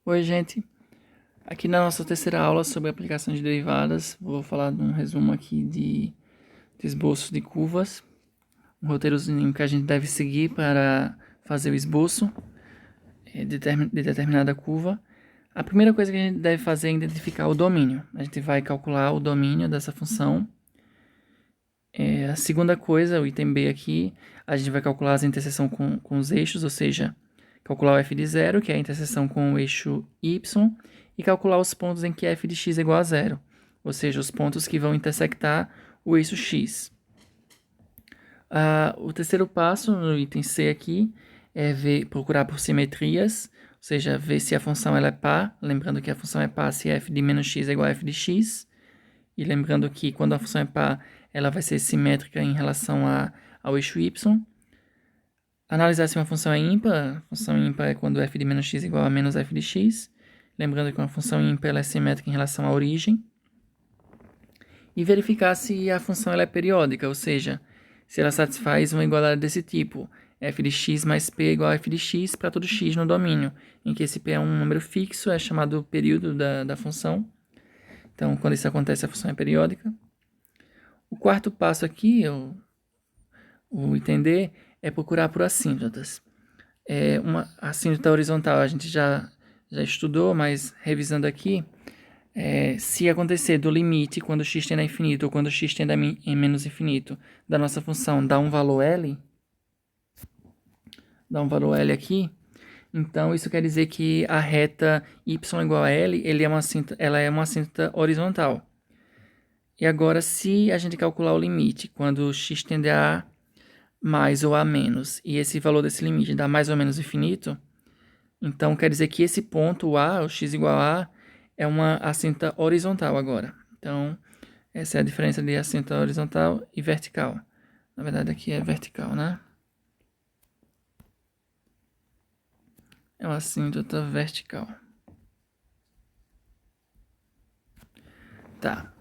Oi, gente. Aqui na nossa terceira aula sobre aplicação de derivadas, vou falar de um resumo aqui de esboço de curvas, um roteirozinho que a gente deve seguir para fazer o esboço de determinada curva. A primeira coisa que a gente deve fazer é identificar o domínio. A gente vai calcular o domínio dessa função. A segunda coisa, o item B aqui, a gente vai calcular as interseções com os eixos, ou seja, calcular o f de zero, que é a interseção com o eixo y, e calcular os pontos em que f de x é igual a zero, ou seja, os pontos que vão intersectar o eixo x. O terceiro passo, no item C aqui, é procurar por simetrias, ou seja, ver se a função ela é par, lembrando que a função é par se f de menos x é igual a f de x, e lembrando que quando a função é par, ela vai ser simétrica em relação ao eixo y. Analisar se uma função é ímpar. A função ímpar é quando f de menos x é igual a menos f de x. Lembrando que uma função ímpar ela é simétrica em relação à origem. E verificar se a função ela é periódica, ou seja, se ela satisfaz uma igualdade desse tipo, f de x mais p igual a f de x para todo x no domínio, em que esse p é um número fixo, é chamado período da função. Então, quando isso acontece, a função é periódica. O quarto passo aqui, o entender, é procurar por assíntotas. Uma assíntota horizontal a gente já estudou, mas revisando aqui, se acontecer do limite quando x tende a infinito ou quando x tende a menos infinito da nossa função dá um valor L, aqui, então isso quer dizer que a reta y igual a L, ela é uma assíntota horizontal. E agora, se a gente calcular o limite quando x tende a mais ou a menos, e esse valor desse limite dá mais ou menos infinito, então quer dizer que esse ponto A, o x igual a, é uma assíntota horizontal agora. Então, essa é a diferença de assíntota horizontal e vertical. Na verdade, aqui é vertical, né? É uma assíntota vertical. Tá.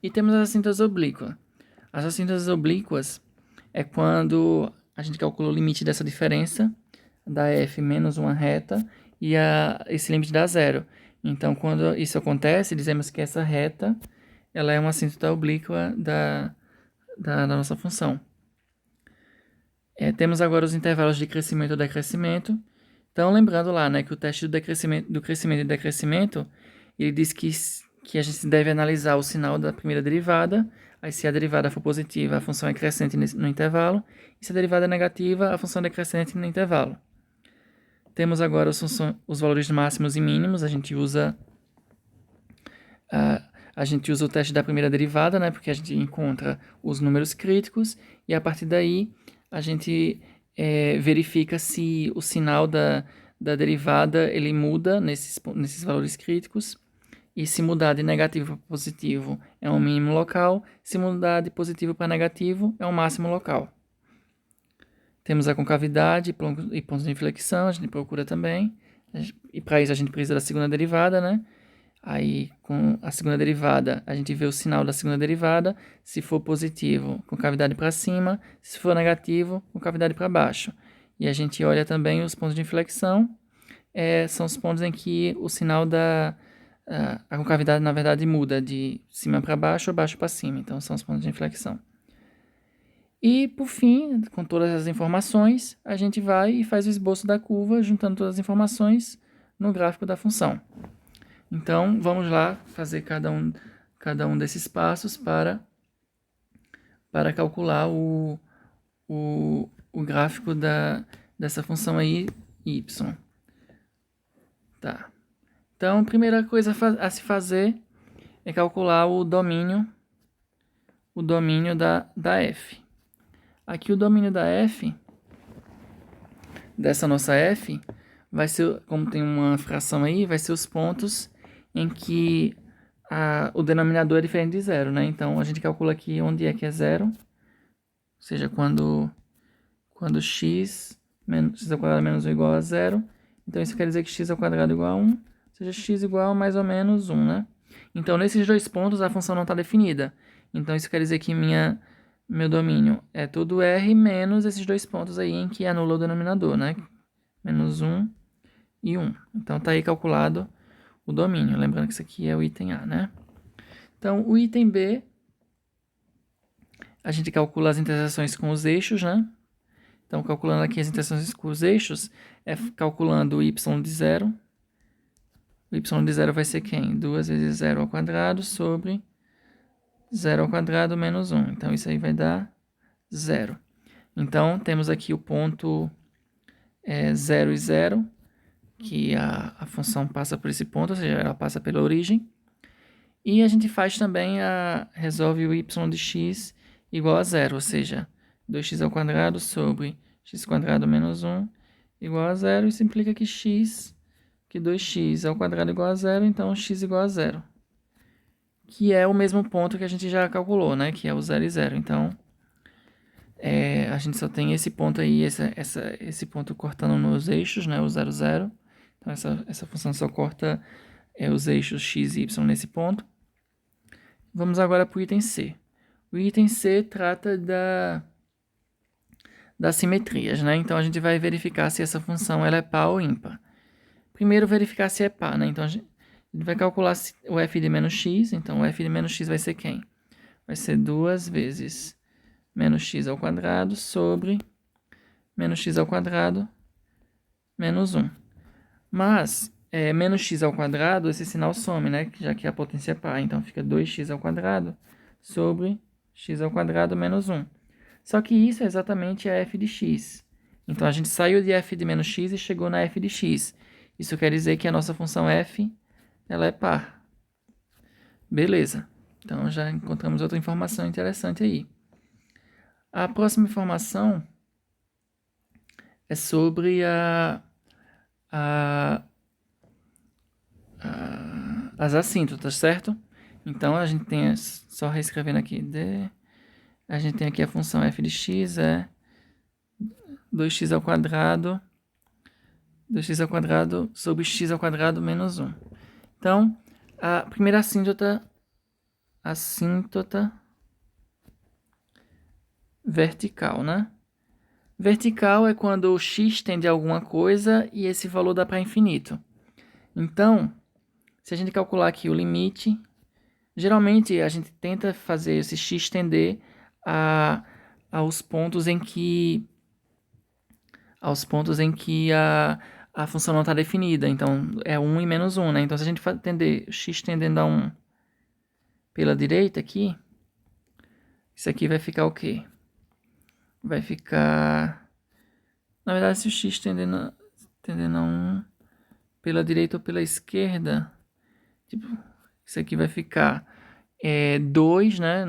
E temos as assíntotas oblíquas. As assíntotas oblíquas é quando a gente calcula o limite dessa diferença da f menos uma reta e esse limite dá zero. Então, quando isso acontece, dizemos que essa reta ela é uma assíntota oblíqua da nossa função. Temos agora os intervalos de crescimento ou decrescimento. Então, lembrando lá, né, que o teste do crescimento e decrescimento, ele diz que a gente deve analisar o sinal da primeira derivada. Aí, se a derivada for positiva, a função é crescente no intervalo. E se a derivada é negativa, a função é decrescente no intervalo. Temos agora os valores máximos e mínimos. A gente usa o teste da primeira derivada, né, porque a gente encontra os números críticos. E a partir daí, a gente verifica se o sinal da derivada ele muda nesses valores críticos. E se mudar de negativo para positivo é um mínimo local, se mudar de positivo para negativo é um máximo local. Temos a concavidade e pontos de inflexão, a gente procura também. E para isso a gente precisa da segunda derivada, né? Aí, com a segunda derivada, a gente vê o sinal da segunda derivada. Se for positivo, concavidade para cima. Se for negativo, concavidade para baixo. E a gente olha também os pontos de inflexão. São os pontos em que o sinal a concavidade, na verdade, muda de cima para baixo ou baixo para cima. Então, são os pontos de inflexão. E, por fim, com todas as informações, a gente vai e faz o esboço da curva, juntando todas as informações no gráfico da função. Então, vamos lá fazer cada um desses passos para calcular o gráfico dessa função aí, y. Tá. Então, a primeira coisa a se fazer é calcular o domínio da f. Aqui o domínio da f, dessa nossa f, vai ser, como tem uma fração aí, vai ser os pontos em que o denominador é diferente de zero, né? Então, a gente calcula aqui onde é que é zero, ou seja, quando x ao quadrado menos 1 igual a zero. Então, isso quer dizer que x ao quadrado igual a 1, ou seja, x igual a mais ou menos 1, né? Então, nesses dois pontos, a função não está definida. Então, isso quer dizer que meu domínio é todo R menos esses dois pontos aí em que anula o denominador, né? Menos 1 e 1. Então, está aí calculado o domínio. Lembrando que isso aqui é o item A, né? Então, o item B, a gente calcula as interseções com os eixos, né? Então, calculando aqui as interseções com os eixos, é calculando o y de 0. O y de 0 vai ser quem? 2 vezes 0 ao quadrado sobre 0 ao quadrado menos 1. Então, isso aí vai dar 0. Então, temos aqui o ponto 0 e 0, que a função passa por esse ponto, ou seja, ela passa pela origem. E a gente faz também resolve o y de x igual a 0, ou seja, 2x ao quadrado sobre x quadrado menos 1 igual a 0. Isso implica que 2x ao quadrado igual a 0, então x igual a 0. Que é o mesmo ponto que a gente já calculou, né? Que é o 0 e 0. Então, a gente só tem esse ponto aí, esse ponto cortando nos eixos, né? O 0, 0. Então, essa função só corta os eixos x e y nesse ponto. Vamos agora para o item C. O item C trata das simetrias, né? Então, a gente vai verificar se essa função ela é par ou ímpar. Primeiro, verificar se é par, né? Então, a gente vai calcular o f de menos x. Então, o f de menos x vai ser quem? Vai ser 2 vezes menos x ao quadrado sobre menos x ao quadrado menos 1. Mas, menos x ao quadrado, esse sinal some, né? Já que a potência é par. Então, fica 2x ao quadrado sobre x ao quadrado menos 1. Só que isso é exatamente a f de x. Então, a gente saiu de f de menos x e chegou na f de x. Isso quer dizer que a nossa função f ela é par. Beleza. Então, já encontramos outra informação interessante aí. A próxima informação é sobre as assíntotas, certo? Então, a gente tem, só reescrevendo aqui, a gente tem aqui a função f de x é 2x ao quadrado sobre x ao quadrado menos 1. Então, a primeira assíntota vertical, né? Vertical é quando o x tende a alguma coisa e esse valor dá para infinito. Então, se a gente calcular aqui o limite, geralmente a gente tenta fazer esse x tender aos pontos em que a função não está definida. Então, é 1 e menos 1, né? Então, se a gente tender x tendendo a 1 pela direita aqui, isso aqui vai ficar o quê? Vai ficar... Na verdade, se o x tendendo a 1 pela direita ou pela esquerda, tipo, isso aqui vai ficar 2, né?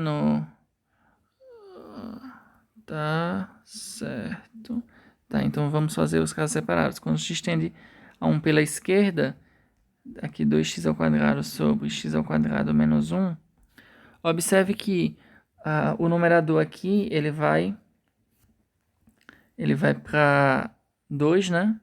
Tá certo. Tá, então vamos fazer os casos separados. Quando o x tende a 1 pela esquerda, aqui 2x ao quadrado sobre x ao quadrado menos 1, observe que o numerador aqui, ele vai para 2, né?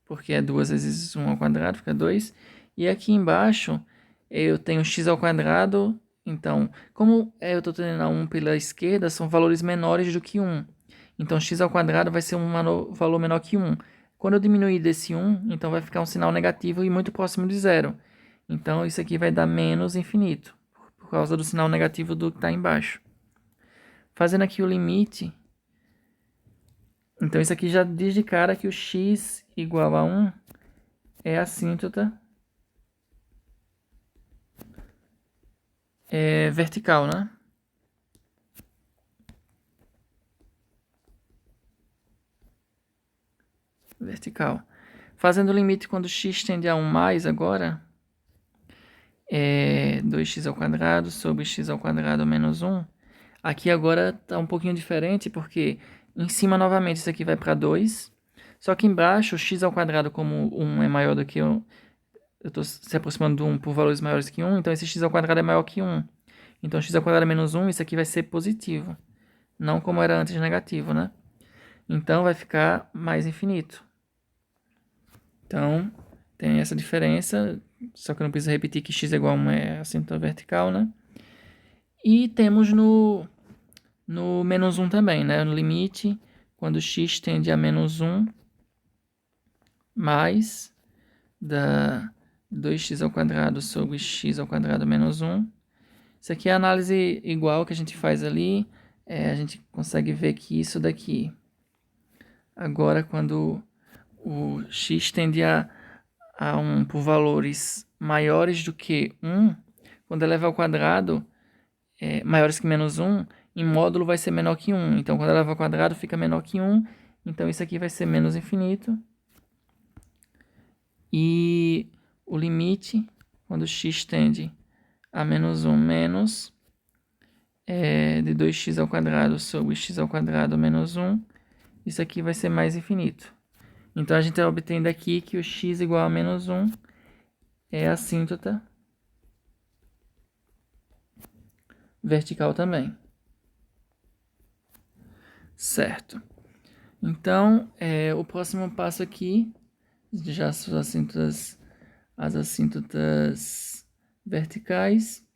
Porque é 2 vezes 1 ao quadrado, fica 2. E aqui embaixo, eu tenho x ao quadrado. Então, como eu estou tendo a 1 pela esquerda, são valores menores do que 1. Então, x ao quadrado vai ser um valor menor que 1. Quando eu diminuir desse 1, então vai ficar um sinal negativo e muito próximo de zero. Então, isso aqui vai dar menos infinito, por causa do sinal negativo do que está embaixo. Fazendo aqui o limite... Então, isso aqui já diz de cara que o x igual a 1 é a assíntota vertical, né? Vertical. Fazendo o limite quando x tende a 1 mais agora, 2x ao quadrado sobre x ao quadrado menos 1. Aqui agora está um pouquinho diferente, porque em cima, novamente, isso aqui vai para 2. Só que embaixo, x ao quadrado, como 1 é maior do que 1, eu estou se aproximando do 1 por valores maiores que 1, então esse x ao quadrado é maior que 1. Então, x ao quadrado menos 1, isso aqui vai ser positivo. Não como era antes negativo, né? Então, vai ficar mais infinito. Então, tem essa diferença, só que eu não preciso repetir que x é igual a 1 é assíntota vertical, né? E temos no menos 1 também, né? No limite, quando x tende a menos 1, mais da 2x ao quadrado sobre x ao quadrado menos 1. Isso aqui é a análise igual que a gente faz ali. A gente consegue ver que isso daqui, agora quando o x tende a 1 por valores maiores do que 1, quando eleva ao quadrado, maiores que menos 1, em módulo vai ser menor que 1. Então, quando eleva ao quadrado, fica menor que 1. Então, isso aqui vai ser menos infinito. E o limite, quando x tende a menos 1 menos de 2x ao quadrado sobre x ao quadrado menos 1, isso aqui vai ser mais infinito. Então, a gente obtém daqui que o x igual a menos 1 é assíntota vertical também. Certo. Então, o próximo passo aqui, já as assíntotas verticais.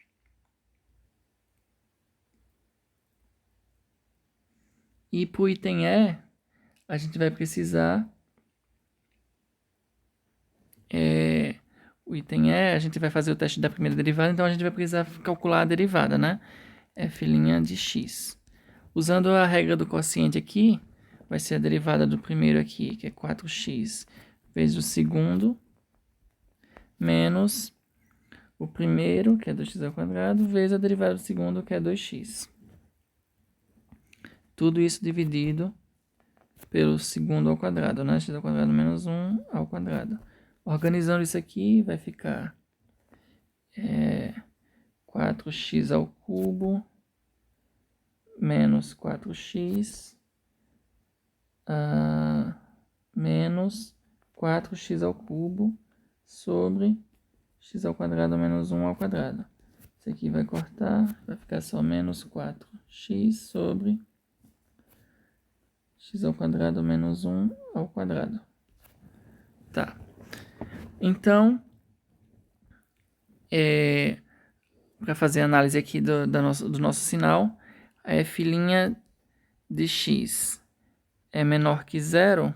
E para o item E, a gente vai precisar... o item E, a gente vai fazer o teste da primeira derivada, então a gente vai precisar calcular a derivada, né? F' de x. Usando a regra do quociente aqui, vai ser a derivada do primeiro aqui, que é 4x, vezes o segundo, menos o primeiro, que é 2x ao quadrado, vezes a derivada do segundo, que é 2x. Tudo isso dividido pelo segundo ao quadrado, né? X ao quadrado menos 1 ao quadrado. Organizando isso aqui, vai ficar 4x ao cubo menos 4x menos 4x ao cubo sobre x ao quadrado menos 1 ao quadrado. Isso aqui vai cortar, vai ficar só menos 4x sobre x ao quadrado menos 1 ao quadrado. Tá. Então, para fazer a análise aqui do nosso sinal, a f' de x é menor que 0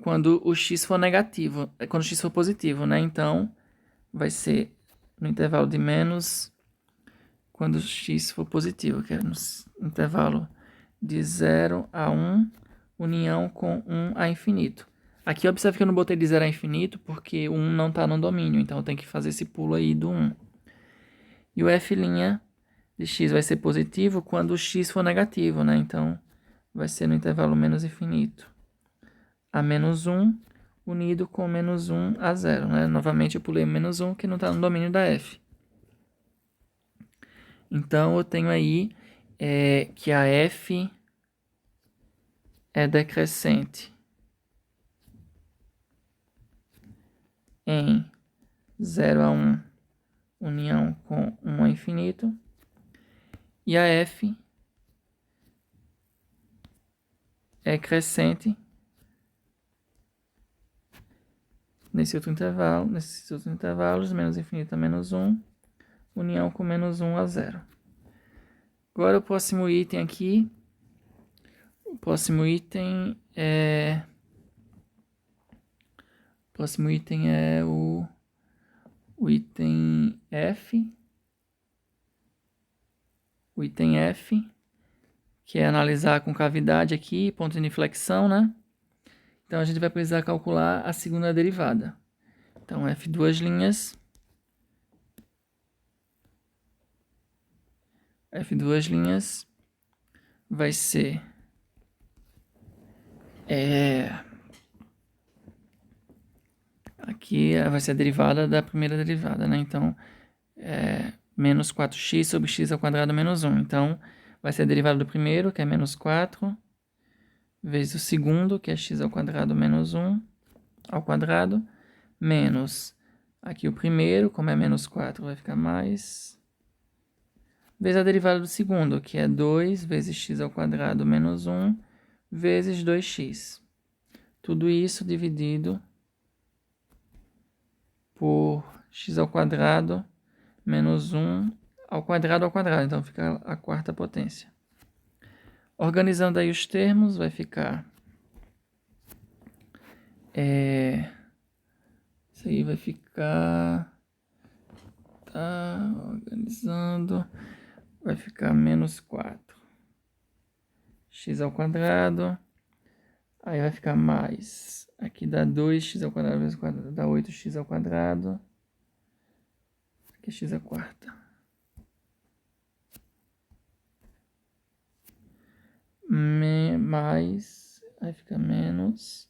quando o x for negativo, quando o x for positivo, né? Então, vai ser no intervalo de menos quando o x for positivo, que é no intervalo de 0 a 1, união com 1 a infinito. Aqui observe que eu não botei de 0 a infinito, porque o 1 não está no domínio, então eu tenho que fazer esse pulo aí do 1. E o f' de x vai ser positivo quando o x for negativo, né? Então, vai ser no intervalo menos infinito a menos 1, unido com menos 1 a 0, né? Novamente eu pulei menos 1, que não está no domínio da f. Então, eu tenho aí que a f é decrescente em 0 a 1, união com 1 a infinito. E a f é crescente nesses outros intervalos, menos infinito a menos 1, união com menos 1 a 0. Agora o próximo item aqui, é o item F. O item F, que é analisar com cavidade aqui, ponto de inflexão, né? Então a gente vai precisar calcular a segunda derivada. Então F duas linhas vai ser aqui vai ser a derivada da primeira derivada, né? Então menos 4x sobre x ao quadrado menos 1. Então vai ser a derivada do primeiro, que é menos 4, vezes o segundo, que é x ao quadrado menos 1 ao quadrado, menos aqui o primeiro, como é menos 4, vai ficar mais, vezes a derivada do segundo, que é 2 vezes x ao quadrado menos 1, vezes 2x. Tudo isso dividido por x ao quadrado menos 1 ao quadrado, então fica a quarta potência. Organizando aí os termos, vai ficar Isso aí vai ficar... Tá organizando. Vai ficar menos 4. X ao quadrado. Aí vai ficar mais. Aqui dá 2x ao quadrado vezes 4. Dá 8x ao quadrado. Aqui é x à quarta. Mais. Aí fica menos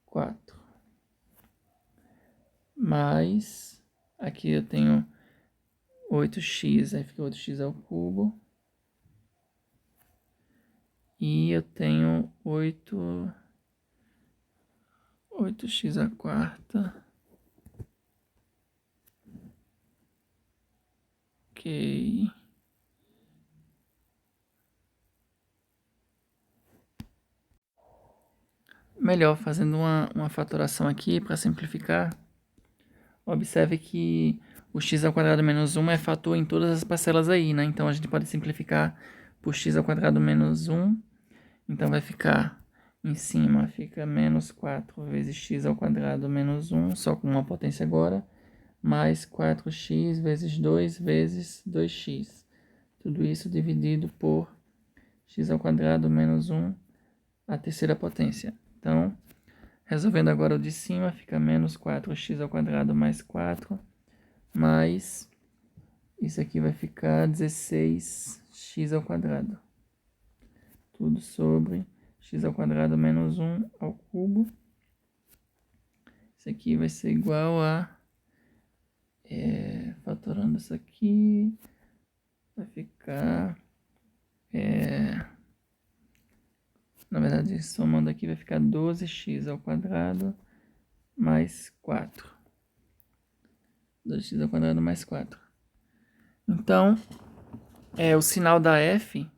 4. Mais. Aqui eu tenho 8x. Aí fica 8x ao cubo. E eu tenho 8x à quarta. Ok. Melhor, fazendo uma fatoração aqui para simplificar. Observe que o x ao quadrado menos 1 é fator em todas as parcelas aí, né? Então a gente pode simplificar por x ao quadrado menos 1. Então vai ficar em cima, fica menos 4 vezes x ao quadrado menos 1, só com uma potência agora, mais 4x vezes 2 vezes 2x. Tudo isso dividido por x ao quadrado menos 1, a terceira potência. Então, resolvendo agora o de cima, fica menos 4x ao quadrado mais 4, mais isso aqui vai ficar 16x ao quadrado. Tudo sobre x ao quadrado menos 1 ao cubo. Isso aqui vai ser igual a... fatorando isso aqui, vai ficar... na verdade, somando aqui vai ficar 12x ao quadrado mais 4. 2x ao quadrado mais 4. Então, o sinal da f,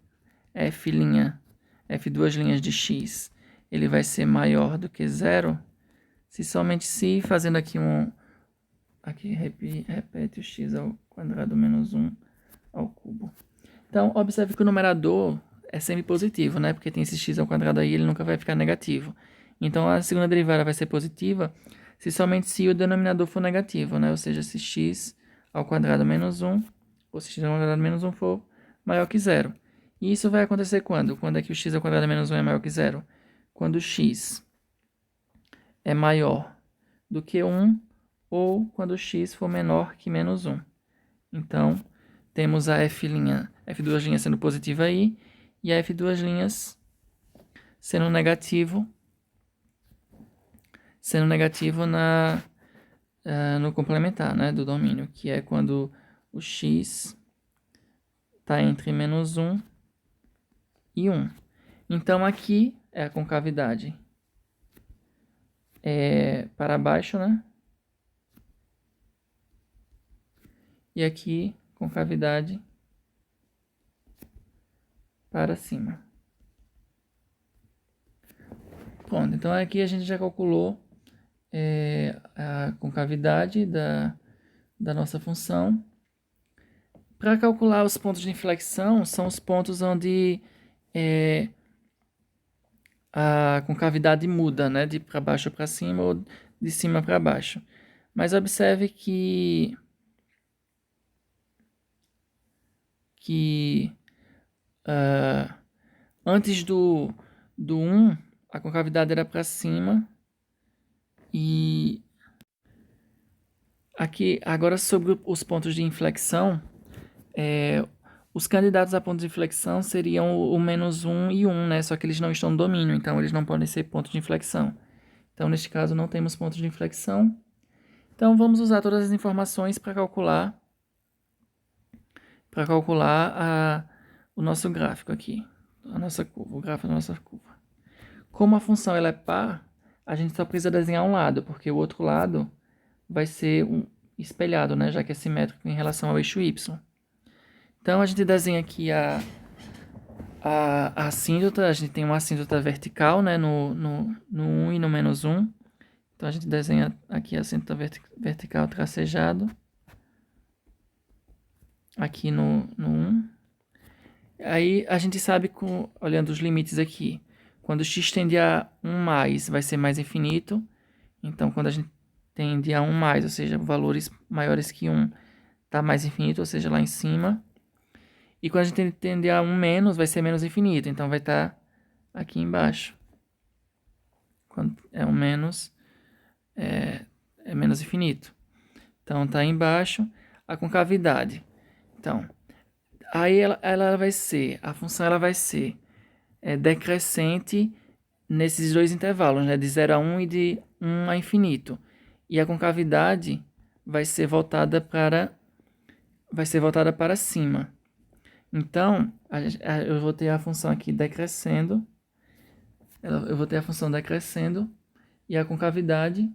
f duas linhas de x, ele vai ser maior do que 0, se somente se, fazendo aqui aqui repete o x ao quadrado menos 1 ao cubo. Então, observe que o numerador é sempre positivo, né? Porque tem esse x ao quadrado aí, ele nunca vai ficar negativo. Então, a segunda derivada vai ser positiva se somente se o denominador for negativo, né? Ou seja, se x ao quadrado menos 1, ou se x ao quadrado menos 1 for maior que 0. E isso vai acontecer quando? Quando é que o x ao quadrado menos 1 é maior que 0? Quando o x é maior do que 1 ou quando o x for menor que menos 1. Então, temos a f duas linhas sendo positiva aí, e a f duas linhas sendo negativo no complementar, né, do domínio, que é quando o x está entre menos 1 e 1. Então, aqui é a concavidade para baixo, né? E aqui, concavidade para cima. Pronto, então aqui a gente já calculou a concavidade da nossa função. Para calcular os pontos de inflexão, são os pontos onde a concavidade muda, né? De para baixo para cima ou de cima para baixo. Mas observe que antes do 1, a concavidade era para cima. E aqui, agora sobre os pontos de inflexão, os candidatos a pontos de inflexão seriam o menos 1 e 1, né? Só que eles não estão no domínio, então eles não podem ser pontos de inflexão. Então, neste caso, não temos pontos de inflexão. Então, vamos usar todas as informações para calcular o nosso gráfico aqui, a nossa curva, o gráfico da nossa curva. Como a função ela é par, a gente só precisa desenhar um lado, porque o outro lado vai ser espelhado, né, já que é simétrico em relação ao eixo y. Então, a gente desenha aqui a assíntota, a gente tem uma assíntota vertical, né, no 1 e no menos 1. Então, a gente desenha aqui a assíntota vertical tracejado. Aqui no 1. Aí, a gente sabe, olhando os limites aqui, Quando x tende a 1 mais, vai ser mais infinito. Então, quando a gente tende a 1 mais, ou seja, valores maiores que 1, tá mais infinito, ou seja, lá em cima. E quando a gente tende a 1 menos, vai ser menos infinito. Então, vai estar aqui embaixo. Quando é 1 menos, é menos infinito. Então, tá aí embaixo a concavidade. Então, aí ela vai ser, a função ela vai ser decrescente nesses dois intervalos, né? De 0 a 1 e de 1 a infinito. E a concavidade vai ser voltada para cima. Então, eu vou ter a função aqui decrescendo. Eu vou ter a função decrescendo e a concavidade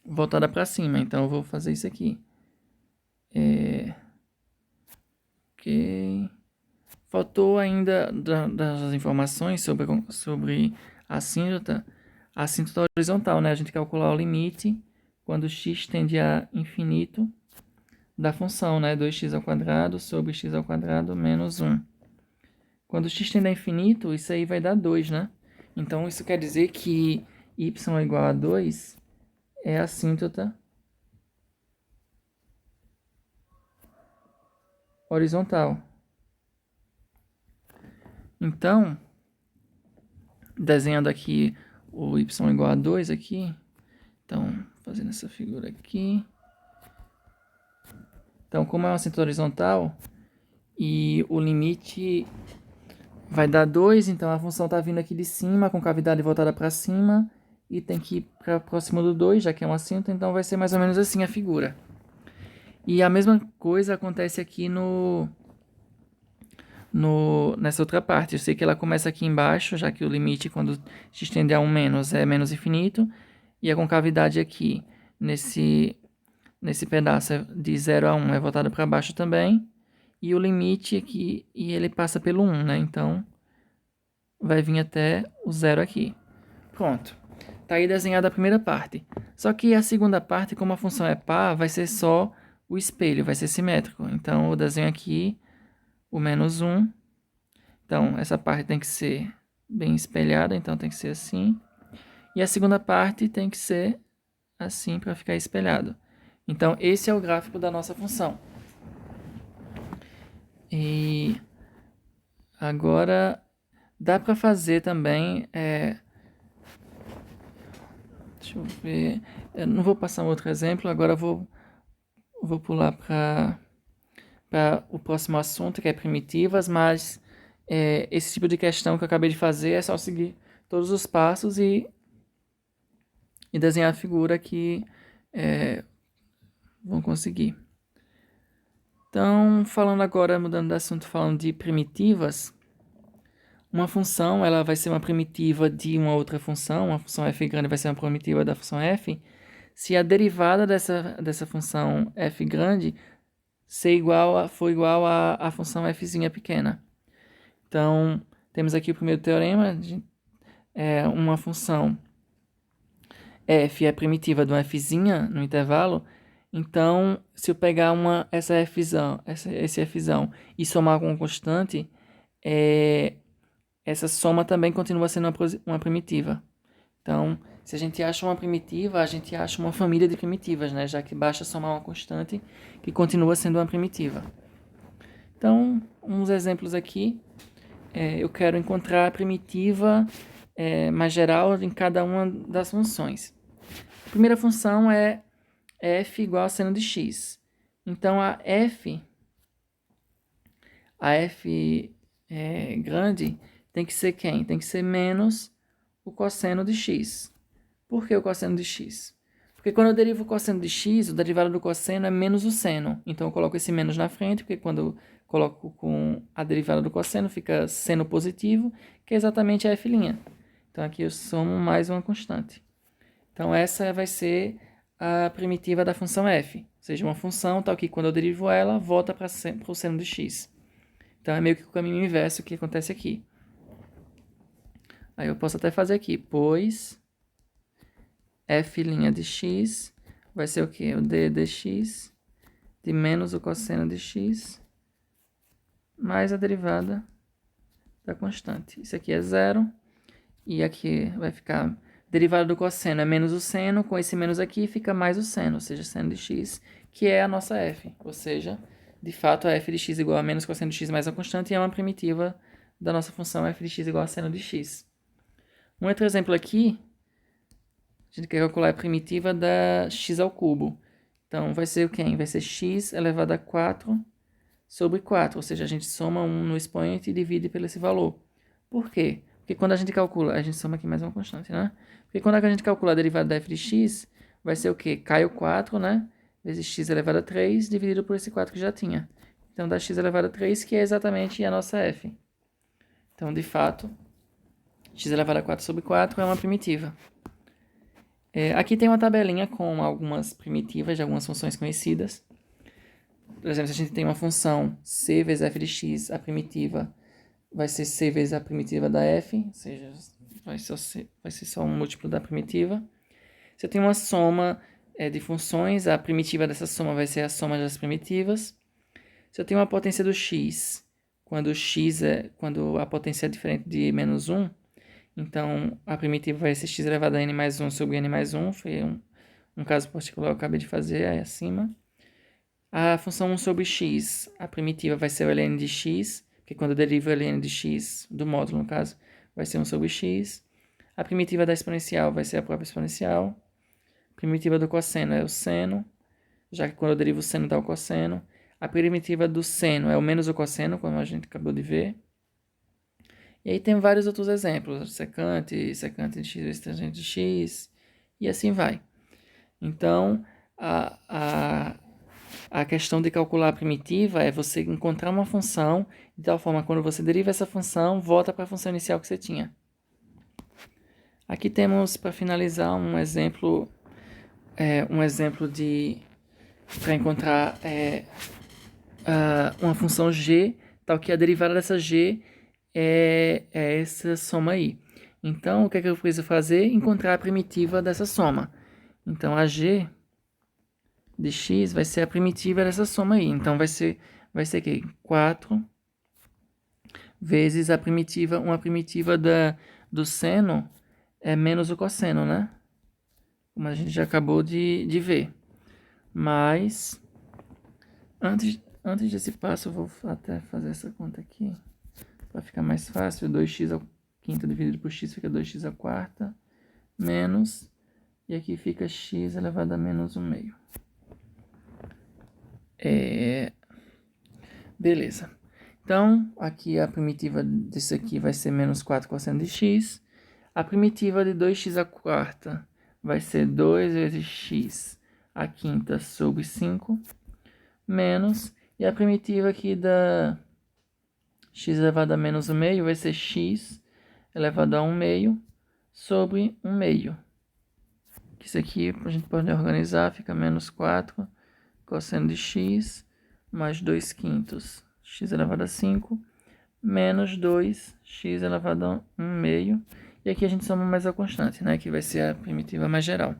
voltada para cima. Então, eu vou fazer isso aqui. Ok. Faltou ainda das informações sobre a assíntota horizontal, né? A gente calcular o limite quando x tende a infinito da função, né? 2x² sobre x² menos 1. Quando x tende a infinito, isso aí vai dar 2, né? Então, isso quer dizer que y igual a 2 é a assíntota horizontal. Então, desenhando aqui o y igual a 2 aqui, então, fazendo essa figura aqui. Então, como é uma assíntota horizontal e o limite vai dar 2, então a função está vindo aqui de cima, com cavidade voltada para cima, e tem que ir para próximo do 2, já que é um assíntota, então vai ser mais ou menos assim a figura. E a mesma coisa acontece aqui nessa outra parte. Eu sei que ela começa aqui embaixo, já que o limite, quando se estender a 1 menos, é menos infinito, e a concavidade aqui, nesse pedaço de 0 a 1, é voltada para baixo também, e o limite aqui, e ele passa pelo 1, né? Então, vai vir até o 0 aqui. Pronto. Tá aí desenhada a primeira parte. Só que a segunda parte, como a função é par, vai ser só o espelho, vai ser simétrico. Então, eu desenho aqui o menos 1. Então, essa parte tem que ser bem espelhada, então tem que ser assim. E a segunda parte tem que ser assim para ficar espelhado. Então, esse é o gráfico da nossa função. E agora dá para fazer também. Deixa eu ver. Eu não vou passar um outro exemplo, agora eu vou pular para o próximo assunto, que é primitivas, mas esse tipo de questão que eu acabei de fazer é só seguir todos os passos e desenhar a figura que vão conseguir. Então, falando agora, mudando de assunto, falando de primitivas, uma função ela vai ser uma primitiva de uma outra função, uma função f grande vai ser uma primitiva da função f, se a derivada dessa função f grande for igual à função fzinha pequena. Então, temos aqui o primeiro teorema, uma função f é primitiva de uma fzinha no intervalo. Então, se eu pegar esse fzão e somar com uma constante, essa soma também continua sendo uma primitiva. Então, se a gente acha uma primitiva, a gente acha uma família de primitivas, né? Já que basta somar uma constante que continua sendo uma primitiva. Então, uns exemplos aqui. Eu quero encontrar a primitiva mais geral em cada uma das funções. A primeira função é f igual a seno de x. Então, a f grande tem que ser quem? Tem que ser menos o cosseno de x. Por que o cosseno de x? Porque quando eu derivo o cosseno de x, o derivado do cosseno é menos o seno. Então, eu coloco esse menos na frente, porque quando eu coloco com a derivada do cosseno, fica seno positivo, que é exatamente a f'. Então, aqui eu somo mais uma constante. Então, essa vai ser a primitiva da função f. Ou seja, uma função tal que quando eu derivo ela, volta para o seno de x. Então, é meio que o caminho inverso que acontece aqui. Aí eu posso até fazer aqui, pois f' de x vai ser o quê? O d dx de menos o cosseno de x mais a derivada da constante. Isso aqui é zero. E aqui vai ficar derivada do cosseno é menos o seno. Com esse menos aqui fica mais o seno, ou seja, seno de x, que é a nossa f. Ou seja, de fato, a f de x igual a menos cosseno de x mais a constante é uma primitiva da nossa função f de x igual a seno de x. Um outro exemplo aqui, a gente quer calcular a primitiva da x ao cubo. Então, vai ser o quê? Vai ser x elevado a 4 sobre 4. Ou seja, a gente soma 1 no expoente e divide pelo esse valor. Por quê? Porque quando a gente calcula... A gente soma aqui mais uma constante, né? Porque quando a gente calcula a derivada da f de x, vai ser o quê? Cai o 4, né? Vezes x elevado a 3, dividido por esse 4 que já tinha. Então, dá x elevado a 3, que é exatamente a nossa f. Então, de fato, x elevado a 4 sobre 4 é uma primitiva. Aqui tem uma tabelinha com algumas primitivas de algumas funções conhecidas. Por exemplo, se a gente tem uma função c vezes f de x, a primitiva vai ser c vezes a primitiva da f, ou seja, vai ser só um múltiplo da primitiva. Se eu tenho uma soma de funções, a primitiva dessa soma vai ser a soma das primitivas. Se eu tenho uma potência do x, quando a potência é diferente de menos 1, então a primitiva vai ser x elevado a n mais 1 sobre n mais 1, foi um caso particular que eu acabei de fazer aí acima. A função 1 sobre x, a primitiva vai ser o ln de x, porque quando eu derivo o ln de x, do módulo no caso, vai ser 1 sobre x. A primitiva da exponencial vai ser a própria exponencial. A primitiva do cosseno é o seno, já que quando eu derivo o seno dá o cosseno. A primitiva do seno é o menos o cosseno, como a gente acabou de ver. E aí tem vários outros exemplos, secante de x vezes tangente de x, e assim vai. Então, a questão de calcular a primitiva é você encontrar uma função, de tal forma que quando você deriva essa função, volta para a função inicial que você tinha. Aqui temos, para finalizar, um exemplo para encontrar uma função g, tal que a derivada dessa g é essa soma aí. Então, o que é que eu preciso fazer? Encontrar a primitiva dessa soma. Então, a g de x vai ser a primitiva dessa soma aí. Então, vai ser que 4 vezes uma primitiva do seno é menos o cosseno, né? Como a gente já acabou de ver. Mas, antes desse passo, eu vou até fazer essa conta aqui, para ficar mais fácil. 2x ao quinto dividido por x fica 2x à quarta, menos, e aqui fica x elevado a menos 1 meio. Beleza. Então, aqui a primitiva disso aqui vai ser menos 4 cosseno de x. A primitiva de 2x à quarta vai ser 2 vezes x à quinta sobre 5, menos, e a primitiva aqui da x elevado a menos 1 meio vai ser x elevado a 1 meio sobre 1 meio. Isso aqui a gente pode organizar, fica menos 4 cosseno de x mais 2 quintos x elevado a 5 menos 2 x elevado a 1 meio. E aqui a gente soma mais a constante, né, que vai ser a primitiva mais geral.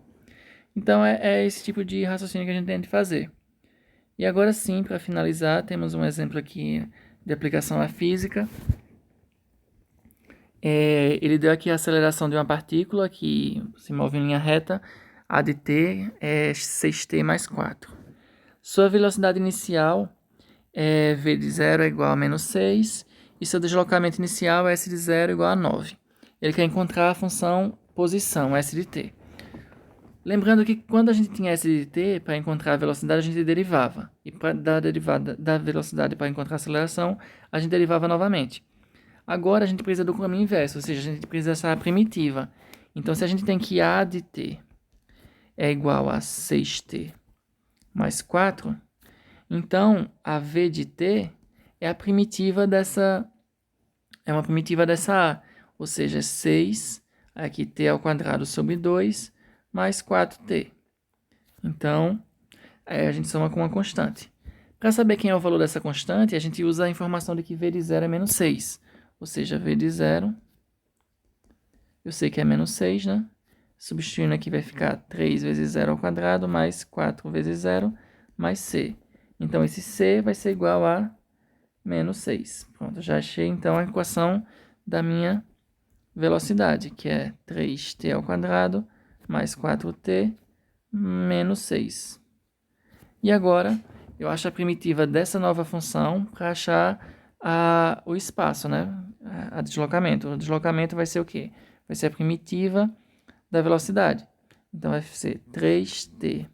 Então é esse tipo de raciocínio que a gente tem de fazer. E agora sim, para finalizar, temos um exemplo aqui de aplicação à física. Ele deu aqui a aceleração de uma partícula que se move em linha reta, a de t é 6t mais 4. Sua velocidade inicial é v de 0 é igual a menos 6, e seu deslocamento inicial é s de 0 igual a 9. Ele quer encontrar a função posição, s de t. Lembrando que quando a gente tinha s de t, para encontrar a velocidade, a gente derivava. E para dar a derivada da velocidade para encontrar a aceleração, a gente derivava novamente. Agora a gente precisa do caminho inverso, ou seja, a gente precisa dessa primitiva. Então, se a gente tem que a de t é igual a 6t mais 4, então a v de t é a primitiva dessa... é uma primitiva dessa a, ou seja, 6, aqui t ao quadrado sobre 2, mais 4t. Então, a gente soma com uma constante. Para saber quem é o valor dessa constante, a gente usa a informação de que v de 0 é menos 6. Ou seja, v de 0, eu sei que é menos 6, né? Substituindo aqui vai ficar 3 vezes 0 ao quadrado, mais 4 vezes 0, mais c. Então, esse c vai ser igual a menos 6. Pronto, já achei então a equação da minha velocidade, que é 3t ao quadrado mais 4t menos 6. E agora eu acho a primitiva dessa nova função para achar o espaço, né? A deslocamento. O deslocamento vai ser o quê? Vai ser a primitiva da velocidade. Então vai ser 3t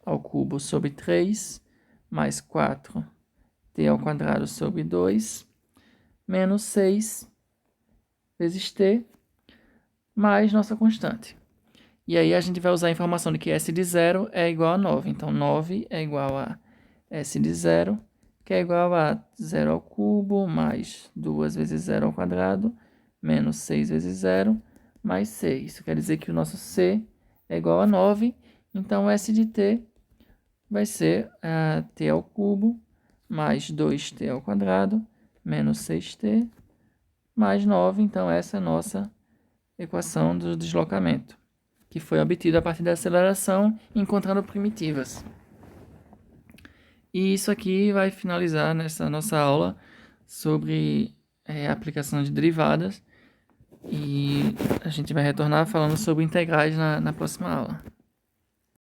ao cubo sobre 3 mais 4t ao quadrado sobre 2 menos 6 vezes t mais nossa constante. E aí a gente vai usar a informação de que S de 0 é igual a 9. Então 9 é igual a S de 0, que é igual a 0 ao cubo mais 2 vezes 0 ao quadrado menos 6 vezes 0 mais 6. Isso quer dizer que o nosso C é igual a 9. Então S de t vai ser t ao cubo mais 2t ao quadrado menos 6t mais 9. Então essa é a nossa equação do deslocamento, que foi obtida a partir da aceleração encontrando primitivas. E isso aqui vai finalizar nessa nossa aula sobre aplicação de derivadas. E a gente vai retornar falando sobre integrais na próxima aula.